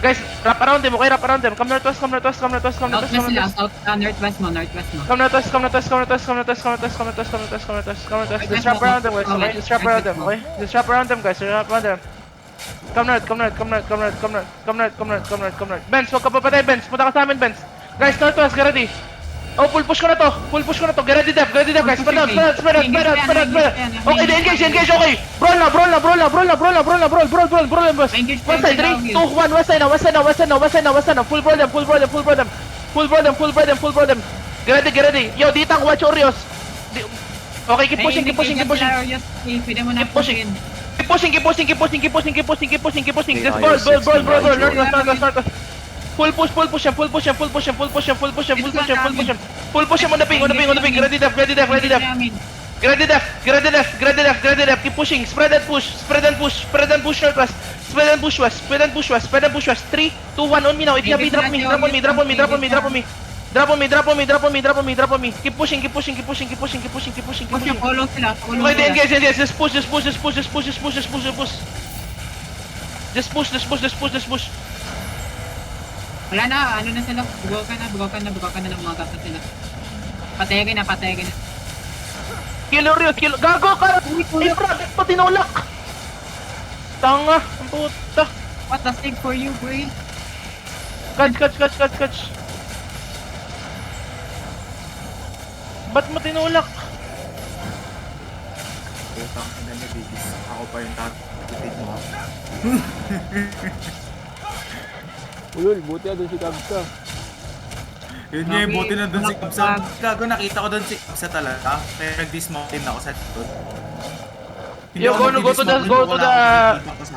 Guys, wrap around them, okay? Wrap around them. Come northwest, come northwest, come northwest, come northwest, come Southwest sila, northwest. northwest mo. Come northwest, come northwest, come northwest, come northwest, come northwest, come northwest, come northwest, come northwest, come northwest. Just wrap around them, guys, okay? Just wrap around them, okay? Just wrap around them, guys. Just wrap around them. Come north, come north, come north, come north, come north, come north, come north, come north, come north. Benz, huwag ka papatay, Benz. Punta ka sa amin, Benz. Guys, northwest, get ready. Oh, full push ko na to. Full push ko na to. Get ready, Def. Get ready, Def, guys. Spread out, spread out, spread out, spread out, spread out, spread out. Okay, engage, engage, okay. Brawl na, brawl na, brawl na, brawl na, brawl na, brawl na, brawl, brawl, brawl, brawl, boss. West side, 3, 2, 1, west side na, west side na, west side na, west side na, west side na. Full brawl them, full brawl them, full brawl them. Full brawl them, full brawl them, full brawl them. Get ready, get ready. Yo, ditang, watch Oreos. Okay, keep pushing, keep pushing, keep pushing. Pwede mo na Keep pushing. pushing. Keep pushing, keep pushing, keep pushing, keep pushing, keep pushing, keep pushing, keep pushing. Just brawl, brawl, brawl, brawl, brawl. Northwest, northwest, northwest. Full push, full push him, full push him, full push him, full push him, full push him, full push him, full push him. Full push him on the ping, on the ping, on the ping. Ready, Def, ready, Def, ready, Def. Ready, Def, ready, Def, ready, Def, ready, Def. Keep pushing, spread and push, spread and push, spread and push northwest, spread and push west, spread and push west, spread and push west. 3, 2, 1 on me now. If you have me, drop me, drop on me, drop on me, drop on me, drop on me. Drop on me, drop on me, drop on me, drop on me, drop on me. Keep pushing, keep pushing, keep pushing, keep pushing, keep pushing, keep pushing, keep pushing. Follow sila, follow Okay, sila. engage, engage. Just push, just push, just push, just push, just push, just push, just push. Just push, just push, just push, just push. Wala na, ano na sila, bugaw ka na ng mga gata sila. Patay na. Kill Orios, kill. Gago ka! Eh, brother, pa tinulak! Tanga, ang puta. What the thing for you, boy? Catch, catch, catch, catch, catch. Ba't mo tinulak? Putang ina niya, bigis. Ako pa yung tatitid mo. Ulol, buti na doon si Kabsa. Yun nga yung buti na doon si Kapsa. Gago, nakita ko doon si Kapsa talaga. Kaya nag-dismount din ako sa likod. Hindi Yo, ako go to the, nag-dismount, go to wala the... akong nakikita ko sa